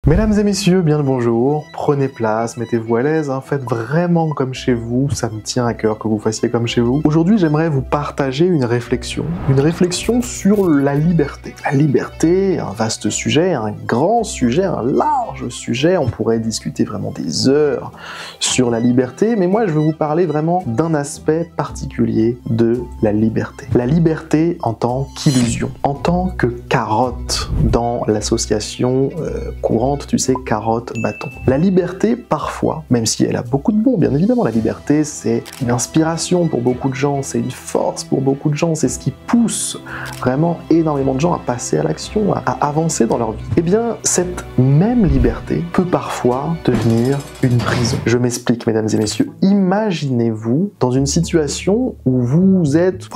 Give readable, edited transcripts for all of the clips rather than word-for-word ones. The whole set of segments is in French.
Mesdames et messieurs, bien le bonjour, prenez place, mettez-vous à l'aise, faites vraiment comme chez vous, ça me tient à cœur que vous fassiez comme chez vous. Aujourd'hui, j'aimerais vous partager une réflexion sur la liberté. La liberté, un vaste sujet, un grand sujet, un large sujet, on pourrait discuter vraiment des heures sur la liberté, mais moi je veux vous parler vraiment d'un aspect particulier de la liberté. La liberté en tant qu'illusion, en tant que carotte dans l'association courante, tu sais, carotte, bâton. La liberté, parfois, même si elle a beaucoup de bon, bien évidemment, la liberté, c'est une inspiration pour beaucoup de gens, c'est une force pour beaucoup de gens, c'est ce qui pousse vraiment énormément de gens à passer à l'action, à avancer dans leur vie. Eh bien, cette même liberté peut parfois devenir une prison. Je m'explique, mesdames et messieurs. Imaginez-vous dans une situation où vous êtes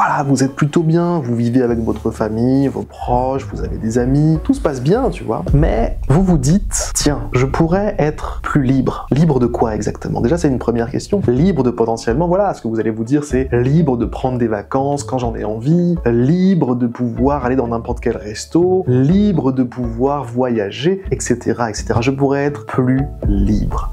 plutôt bien, vous vivez avec votre famille, vos proches, vous avez des amis, tout se passe bien, tu vois, mais vous vous dites, tiens, je pourrais être plus libre. Libre de quoi exactement? Déjà, c'est une première question. Libre de potentiellement, voilà, ce que vous allez vous dire, c'est libre de prendre des vacances quand j'en ai envie, libre de pouvoir aller dans n'importe quel resto, libre de pouvoir voyager, etc., etc. Je pourrais être plus libre.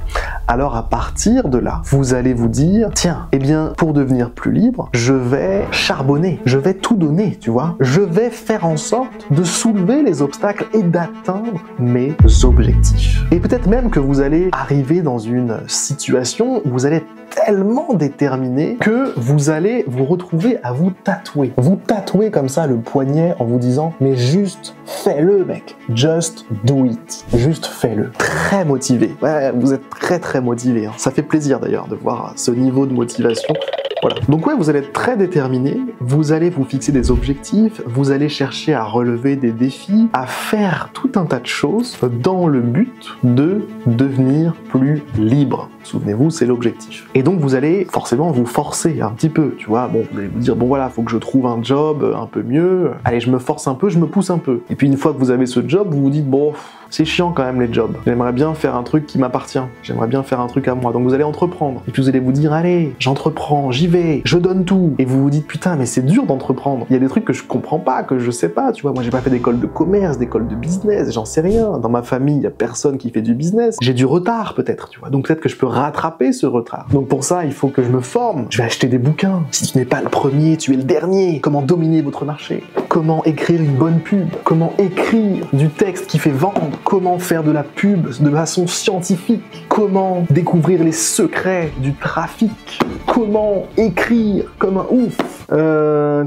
Alors à partir de là, vous allez vous dire, tiens, eh bien, pour devenir plus libre, je vais charbonner, je vais tout donner, tu vois. Je vais faire en sorte de soulever les obstacles et d'atteindre mes objectifs. Et peut-être même que vous allez arriver dans une situation où vous allez être tellement déterminé que vous allez vous retrouver à vous tatouer. Vous tatouer comme ça le poignet en vous disant, mais juste fais-le, mec. Just do it. Juste fais-le. Très motivé. Ouais, vous êtes très motivé. Ça fait plaisir d'ailleurs de voir ce niveau de motivation. Voilà. Donc ouais, vous allez être très déterminé, vous allez vous fixer des objectifs, vous allez chercher à relever des défis, à faire tout un tas de choses dans le but de devenir plus libre. Souvenez-vous, c'est l'objectif. Et donc vous allez forcément vous forcer un petit peu, tu vois. Bon, vous allez vous dire, bon voilà, faut que je trouve un job un peu mieux. Allez, je me force un peu, je me pousse un peu. Et puis une fois que vous avez ce job, vous vous dites, bon, c'est chiant quand même les jobs. J'aimerais bien faire un truc qui m'appartient. J'aimerais bien faire un truc à moi. Donc vous allez entreprendre. Et puis vous allez vous dire, allez, j'entreprends, j'y vais, je donne tout. Et vous vous dites, putain, mais c'est dur d'entreprendre. Il y a des trucs que je comprends pas, que je sais pas, tu vois. Moi, j'ai pas fait d'école de commerce, d'école de business, j'en sais rien. Dans ma famille, il y a personne qui fait du business. J'ai du retard peut-être, tu vois. Donc peut-être que je peux rattraper ce retard. Donc pour ça, il faut que je me forme. Je vais acheter des bouquins. Si tu n'es pas le premier, tu es le dernier. Comment dominer votre marché? Comment écrire une bonne pub? Comment écrire du texte qui fait vendre? Comment faire de la pub de façon scientifique? Comment découvrir les secrets du trafic? Comment écrire comme un ouf?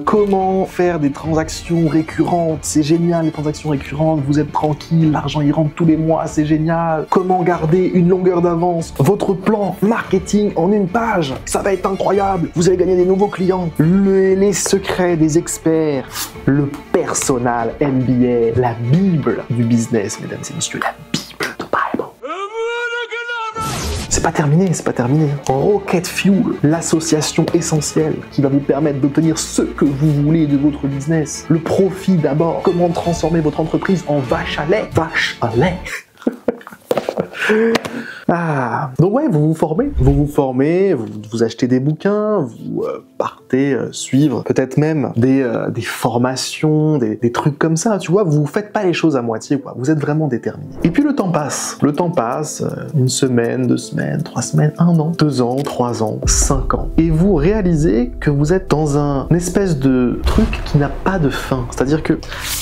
Comment faire des transactions récurrentes? C'est génial les transactions récurrentes, vous êtes tranquille, l'argent il rentre tous les mois, c'est génial. Comment garder une longueur d'avance? Votre plan marketing en une page, ça va être incroyable, vous allez gagner des nouveaux clients. Les secrets des experts, le personal MBA, la Bible du business, mesdames et messieurs, la Bible de Bible. C'est pas terminé. Rocket Fuel, l'association essentielle qui va vous permettre d'obtenir ce que vous voulez de votre business. Le profit d'abord. Comment transformer votre entreprise en vache à lait. Vache à lait. Donc ouais, vous vous formez, vous achetez des bouquins, vous partez suivre peut-être même des formations, des trucs comme ça, tu vois, vous faites pas les choses à moitié, quoi, vous êtes vraiment déterminé. Et puis le temps passe, une semaine, 2 semaines, 3 semaines, 1 an, 2 ans, 3 ans, 5 ans, et vous réalisez que vous êtes dans une espèce de truc qui n'a pas de fin, c'est-à-dire que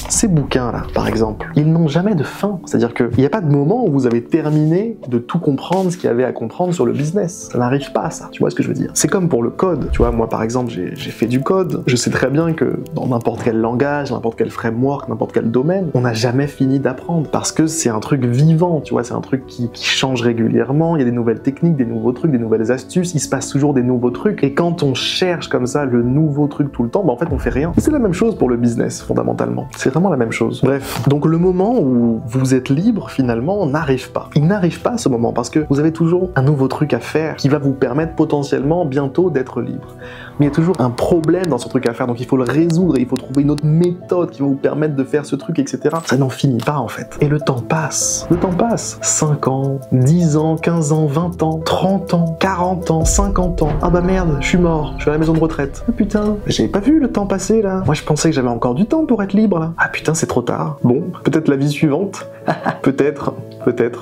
ces bouquins-là, par exemple, ils n'ont jamais de fin, c'est-à-dire qu'il n'y a pas de moment où vous avez terminé de tout comprendre ce qu'il y avait à comprendre sur le business. Ça n'arrive pas à ça, tu vois ce que je veux dire. C'est comme pour le code, tu vois, moi par exemple j'ai fait du code, je sais très bien que dans n'importe quel langage, n'importe quel framework, n'importe quel domaine, on n'a jamais fini d'apprendre, parce que c'est un truc vivant, tu vois, c'est un truc qui change régulièrement, il y a des nouvelles techniques, des nouveaux trucs, des nouvelles astuces, il se passe toujours des nouveaux trucs, et quand on cherche comme ça le nouveau truc tout le temps, en fait on fait rien. Et c'est la même chose pour le business, fondamentalement. C'est vraiment la même chose. Bref, donc le moment où vous êtes libre, finalement, n'arrive pas. Il n'arrive pas ce moment, parce que vous avez toujours un nouveau truc à faire qui va vous permettre potentiellement bientôt d'être libre. Mais il y a toujours un problème dans ce truc à faire, donc il faut le résoudre et il faut trouver une autre méthode qui va vous permettre de faire ce truc, etc. Ça n'en finit pas en fait. Et le temps passe. Le temps passe. 5 ans, 10 ans, 15 ans, 20 ans, 30 ans, 40 ans, 50 ans. Ah bah merde, je suis mort, je suis à la maison de retraite. Ah putain, j'avais pas vu le temps passer là. Moi je pensais que j'avais encore du temps pour être libre là. Ah putain, c'est trop tard. Bon, peut-être la vie suivante. Peut-être.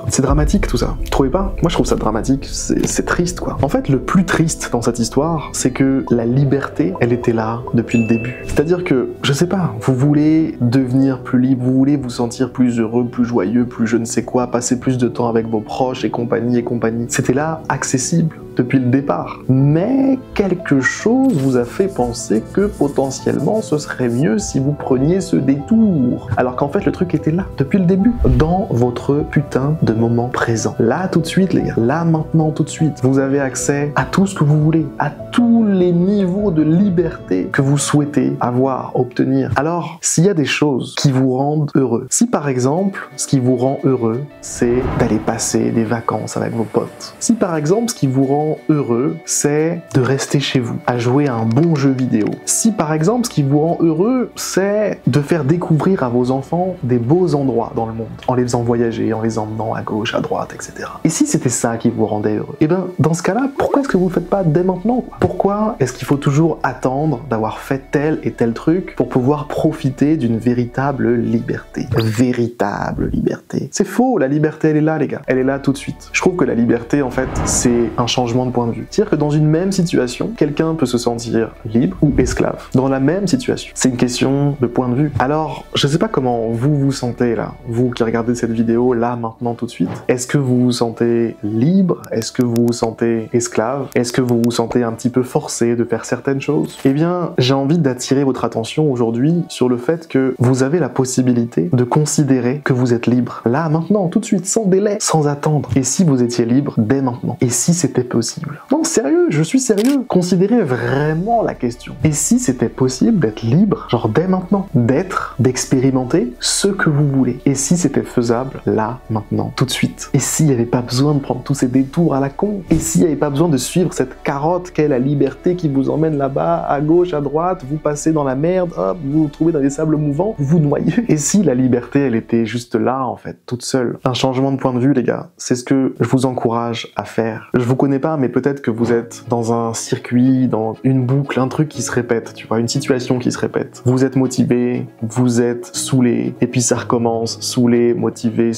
C'est dramatique tout ça. Vous trouvez pas? Moi je trouve ça dramatique, c'est triste quoi. En fait, le plus triste dans cette histoire, c'est que la liberté, elle était là depuis le début. C'est-à-dire que, je sais pas, vous voulez devenir plus libre, vous voulez vous sentir plus heureux, plus joyeux, plus je ne sais quoi, passer plus de temps avec vos proches et compagnie et compagnie. C'était là, accessible depuis le départ. Mais quelque chose vous a fait penser que potentiellement ce serait mieux si vous preniez ce détour. Alors qu'en fait le truc était là, depuis le début, dans votre putain de moment présent. Là tout de suite les gars, là maintenant tout de suite, vous avez accès à tout ce que vous voulez, à tous les niveaux de liberté que vous souhaitez avoir, obtenir. Alors, s'il y a des choses qui vous rendent heureux, si par exemple, ce qui vous rend heureux, c'est d'aller passer des vacances avec vos potes, si par exemple, ce qui vous rend heureux, c'est de rester chez vous, à jouer à un bon jeu vidéo. Si par exemple, ce qui vous rend heureux, c'est de faire découvrir à vos enfants des beaux endroits dans le monde, en les faisant voyager, en les emmenant à gauche, à droite, etc. Et si c'était ça qui vous rendait heureux, et bien dans ce cas-là, pourquoi est-ce que vous le faites pas dès maintenant quoi? Pourquoi est-ce qu'il faut toujours attendre d'avoir fait tel et tel truc pour pouvoir profiter d'une véritable liberté? Véritable liberté. C'est faux, la liberté elle est là les gars, elle est là tout de suite. Je trouve que la liberté en fait, c'est un changement de point de vue. C'est-à-dire que dans une même situation, quelqu'un peut se sentir libre ou esclave. Dans la même situation. C'est une question de point de vue. Alors, je sais pas comment vous vous sentez là, vous qui regardez cette vidéo là, maintenant, tout de suite. Est-ce que vous vous sentez libre? Est-ce que vous vous sentez esclave? Est-ce que vous vous sentez un petit peu forcé de faire certaines choses? Eh bien, j'ai envie d'attirer votre attention aujourd'hui sur le fait que vous avez la possibilité de considérer que vous êtes libre. Là, maintenant, tout de suite, sans délai, sans attendre. Et si vous étiez libre dès maintenant? Et si c'était possible? Non, sérieux, je suis sérieux. Considérez vraiment la question. Et si c'était possible d'être libre, genre dès maintenant? D'être, d'expérimenter ce que vous voulez. Et si c'était faisable, là, maintenant, tout de suite? Et s'il n'y avait pas besoin de prendre tous ces détours à la con? Et s'il n'y avait pas besoin de suivre cette carotte qu'est la liberté qui vous emmène là-bas, à gauche, à droite, vous passez dans la merde, hop, vous vous trouvez dans des sables mouvants, vous vous noyez? Et si la liberté, elle était juste là, en fait, toute seule? Un changement de point de vue, les gars, c'est ce que je vous encourage à faire. Je vous connais pas, mais peut-être que vous êtes dans un circuit, dans une boucle, un truc qui se répète, tu vois, une situation qui se répète. Vous êtes motivé, vous êtes saoulé, et puis ça recommence, saoulé, motivé,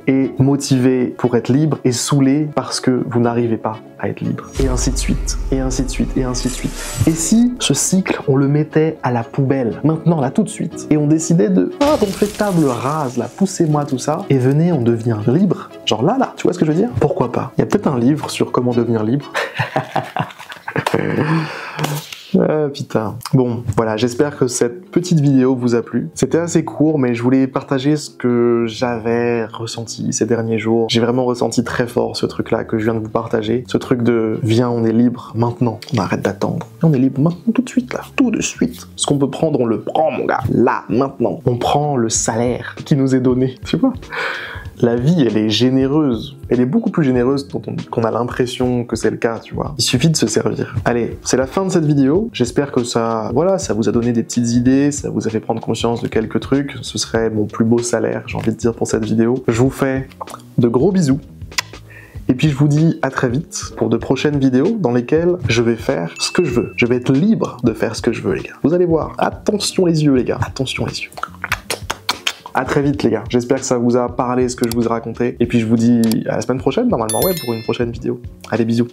et motivé pour être libre, et saoulé parce que vous n'arrivez pas à être libre. Et ainsi de suite, et ainsi de suite, et ainsi de suite. Et si ce cycle, on le mettait à la poubelle, maintenant, là, tout de suite, et on décidait de, on fait table rase, là, poussez-moi tout ça, et venez, on devient libre, genre là, tu vois ce que je veux dire? Pourquoi pas? Il y a peut-être un livre sur comment devenir libre. Putain. Bon, voilà, j'espère que cette petite vidéo vous a plu. C'était assez court, mais je voulais partager ce que j'avais ressenti ces derniers jours. J'ai vraiment ressenti très fort ce truc-là que je viens de vous partager. Ce truc de, viens, on est libre maintenant. On arrête d'attendre. On est libre maintenant, tout de suite, là. Tout de suite. Ce qu'on peut prendre, on le prend, mon gars. Là, maintenant. On prend le salaire qui nous est donné, tu vois. La vie, elle est généreuse. Elle est beaucoup plus généreuse qu'on a l'impression que c'est le cas, tu vois. Il suffit de se servir. Allez, c'est la fin de cette vidéo. J'espère que ça, voilà, ça vous a donné des petites idées, ça vous a fait prendre conscience de quelques trucs. Ce serait mon plus beau salaire, j'ai envie de dire, pour cette vidéo. Je vous fais de gros bisous. Et puis je vous dis à très vite pour de prochaines vidéos dans lesquelles je vais faire ce que je veux. Je vais être libre de faire ce que je veux, les gars. Vous allez voir. Attention les yeux, les gars. Attention les yeux. À très vite les gars, j'espère que ça vous a parlé ce que je vous ai raconté, et puis je vous dis à la semaine prochaine normalement, ouais, pour une prochaine vidéo. Allez, bisous.